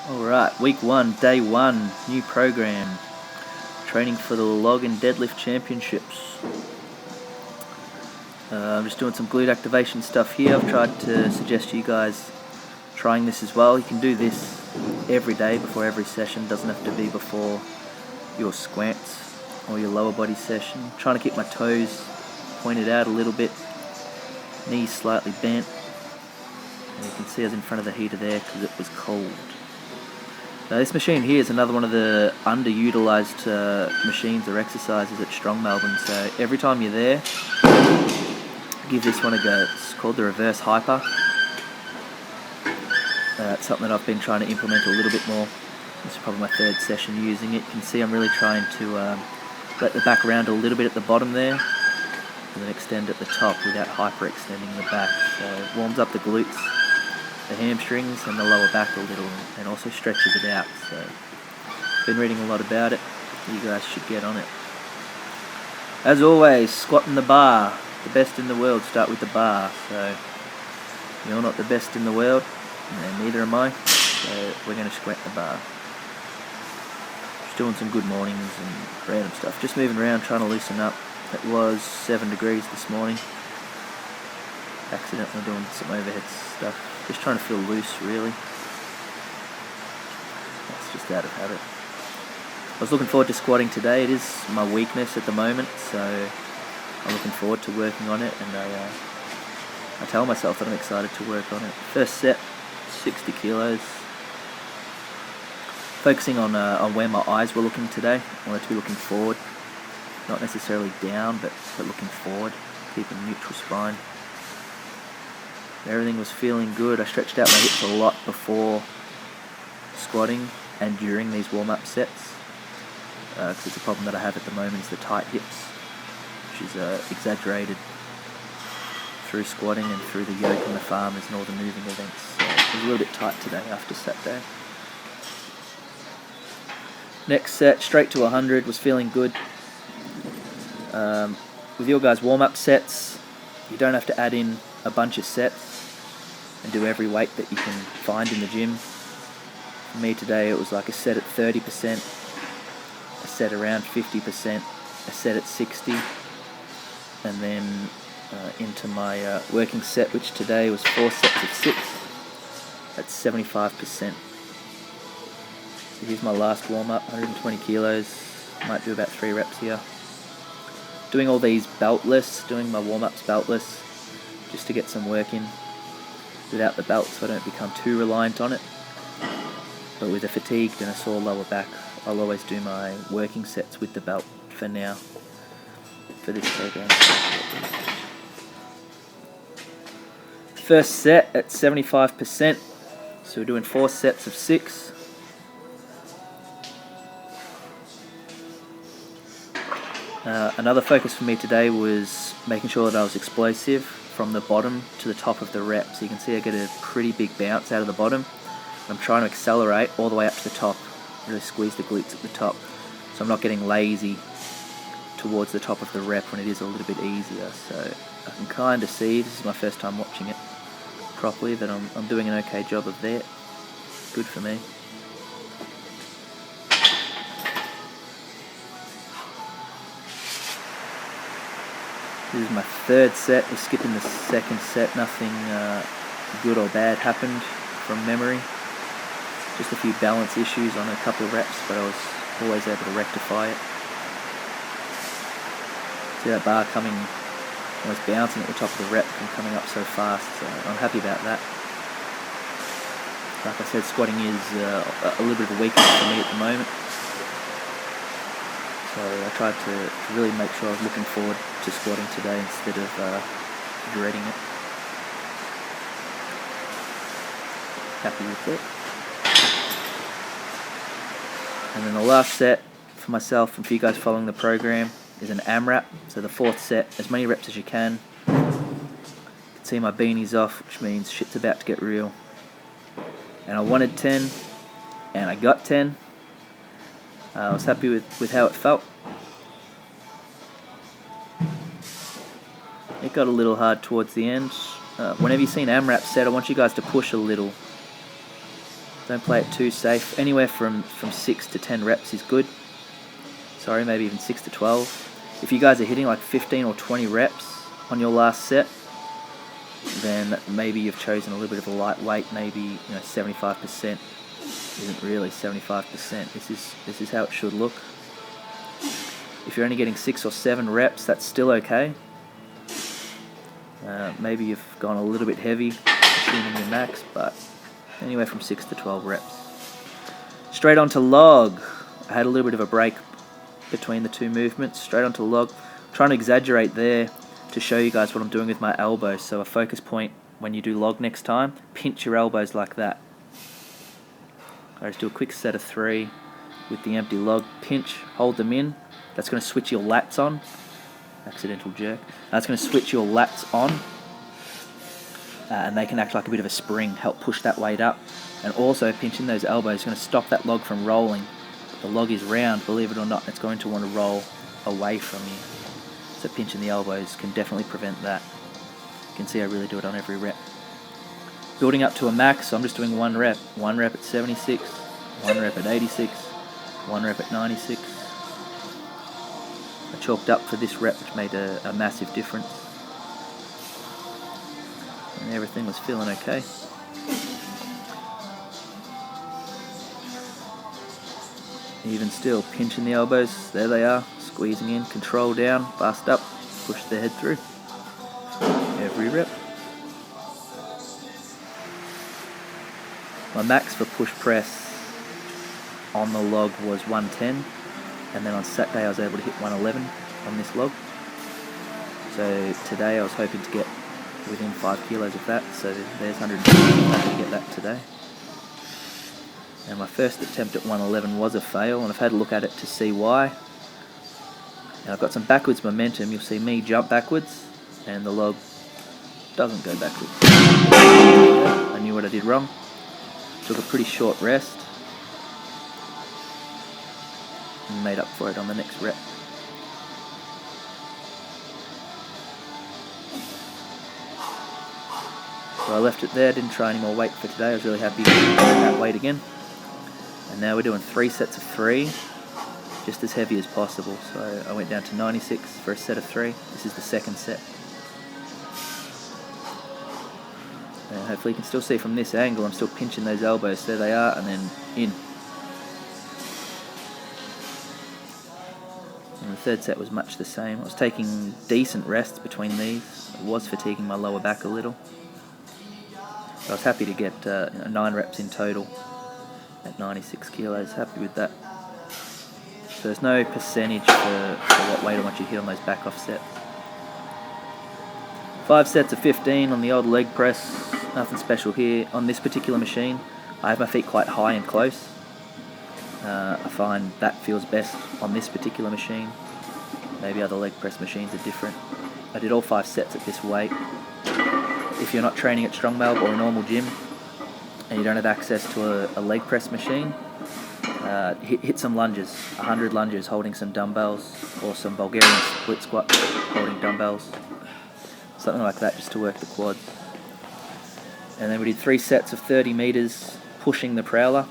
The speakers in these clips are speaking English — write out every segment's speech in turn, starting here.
Alright, week 1, day 1, new program. Training for the log and deadlift championships. I'm just doing some glute activation stuff here. I've tried to suggest to you guys trying this as well. You can do this every day before every session. Doesn't have to be before your squats or your lower body session. Trying to keep my toes pointed out a little bit. Knees slightly bent. And you can see I was in front of the heater there because it was cold. Now this machine here is another one of the underutilized machines or exercises at Strong Melbourne. So every time you're there, give this one a go. It's called the reverse hyper. It's something that I've been trying to implement a little bit more. This is probably my third session using it. You can see I'm really trying to let the back round a little bit at the bottom there, and then extend at the top without hyper extending the back. So it warms up the glutes, the hamstrings and the lower back a little, and also stretches it out. So been reading a lot about it. You guys should get on it. As always, squatting the bar. The best in the world start with the bar. So you're not the best in the world, and neither am I. So we're going to squat the bar. Just doing some good mornings and random stuff. Just moving around, trying to loosen up. It was 7 degrees this morning. Accidentally doing some overhead stuff. Just trying to feel loose, really. That's just out of habit. I was looking forward to squatting today. It is my weakness at the moment, so I'm looking forward to working on it, and I tell myself that I'm excited to work on it. First set, 60 kilos. Focusing on where my eyes were looking today. I wanted to be looking forward, not necessarily down, but looking forward, keeping a neutral spine. Everything was feeling good. I stretched out my hips a lot before squatting and during these warm-up sets, because it's a problem that I have at the moment is the tight hips, which is exaggerated through squatting and through the yoke and the farmers and all the moving events. So it was a little bit tight today after set day. Next set, straight to 100, was feeling good. With your guys' warm-up sets, you don't have to add in a bunch of sets and do every weight that you can find in the gym. For me today, it was like a set at 30%, a set around 50%, a set at 60%, and then into my working set, which today was 4 sets of 6 at 75%. So here's my last warm-up, 120 kilos, might do about 3 reps here. Doing all these beltless, doing my warm-ups beltless, just to get some work in without the belt so I don't become too reliant on it. But with a fatigued and a sore lower back, I'll always do my working sets with the belt for now, for this program. First set at 75%, so we're doing 4 sets of 6. Another focus for me today was making sure that I was explosive from the bottom to the top of the rep. So you can see I get a pretty big bounce out of the bottom. I'm trying to accelerate all the way up to the top, really squeeze the glutes at the top, so I'm not getting lazy towards the top of the rep when it is a little bit easier. So I can kind of see, this is my first time watching it properly, that I'm doing an okay job of that. Good for me. This is my third set. We're skipping the second set. Nothing good or bad happened from memory. Just a few balance issues on a couple of reps, but I was always able to rectify it. See that bar coming, almost bouncing at the top of the rep and coming up so fast, so I'm happy about that. Like I said, squatting is a little bit of a weakness for me at the moment. So I tried to really make sure I was looking forward to squatting today instead of dreading it. Happy with it. And then the last set for myself and for you guys following the program is an AMRAP. So the 4th set, as many reps as you can. You can see my beanie's off, which means shit's about to get real. And I wanted 10, and I got 10. I was happy with how it felt. It got a little hard towards the end. Whenever you see an AMRAP set, I want you guys to push a little. Don't play it too safe. Anywhere from 6 to 10 reps is good. Sorry, maybe even 6 to 12. If you guys are hitting like 15 or 20 reps on your last set, then maybe you've chosen a little bit of a lightweight. Maybe 75% isn't really 75%. This is how it should look. If you're only getting 6 or 7 reps, that's still okay. Maybe you've gone a little bit heavy, assuming your max, but anywhere from 6 to 12 reps. Straight onto log. I had a little bit of a break between the two movements. Straight onto log. I'm trying to exaggerate there to show you guys what I'm doing with my elbows. So a focus point when you do log next time, pinch your elbows like that. I just do a quick set of 3 with the empty log. Pinch, hold them in. That's going to switch your lats on. Accidental jerk. That's going to switch your lats on. And they can act like a bit of a spring, help push that weight up. And also pinching those elbows is going to stop that log from rolling. The log is round, believe it or not, it's going to want to roll away from you. So pinching the elbows can definitely prevent that. You can see I really do it on every rep. Building up to a max, so I'm just doing 1 rep. 1 rep at 76, 1 rep at 86, 1 rep at 96. I chalked up for this rep, which made a massive difference. And everything was feeling okay. Even still, pinching the elbows, there they are, squeezing in, control down, bust up, push the head through. Every rep. My max for push press on the log was 110, and then on Saturday I was able to hit 111 on this log. So today I was hoping to get within 5 kilos of that, so there's 150, I'm happy to get that today. And my first attempt at 111 was a fail, and I've had a look at it to see why. And I've got some backwards momentum. You'll see me jump backwards, and the log doesn't go backwards. I knew what I did wrong. Took a pretty short rest, and made up for it on the next rep. So I left it there, didn't try any more weight for today. I was really happy to get that weight again. And now we're doing 3 sets of 3, just as heavy as possible. So I went down to 96 for a set of 3. This is the second set. And hopefully you can still see from this angle, I'm still pinching those elbows. There they are, and then in. And the third set was much the same. I was taking decent rests between these. I was fatiguing my lower back a little. But I was happy to get 9 reps in total at 96 kilos. Happy with that. So there's no percentage for what weight I want you to hit on those back off sets. 5 sets of 15 on the old leg press. Nothing special here. On this particular machine, I have my feet quite high and close. I find that feels best on this particular machine. Maybe other leg press machines are different. I did all 5 sets at this weight. If you're not training at Strongmalb or a normal gym, and you don't have access to a leg press machine, hit some lunges, 100 lunges holding some dumbbells, or some Bulgarian split squats holding dumbbells, something like that, just to work the quads. And then we did 3 sets of 30 meters pushing the Prowler.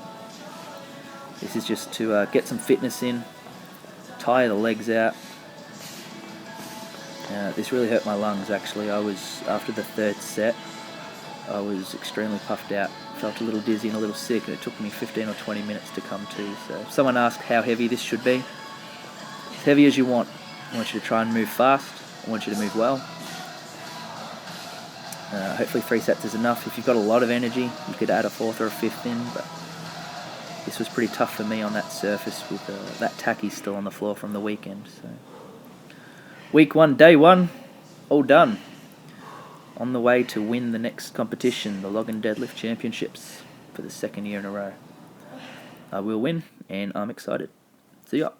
This is just to get some fitness in, tire the legs out. This really hurt my lungs actually. After the 3rd set, I was extremely puffed out. Felt a little dizzy and a little sick, and it took me 15 or 20 minutes to come to. So if someone asked how heavy this should be, as heavy as you want. I want you to try and move fast. I want you to move well. Hopefully 3 sets is enough. If you've got a lot of energy, you could add a 4th or a 5th in, but this was pretty tough for me on that surface with that tacky still on the floor from the weekend. So week 1, day 1, all done. On the way to win the next competition, the Log and Deadlift Championships, for the 2nd year in a row. I will win, and I'm excited. See ya.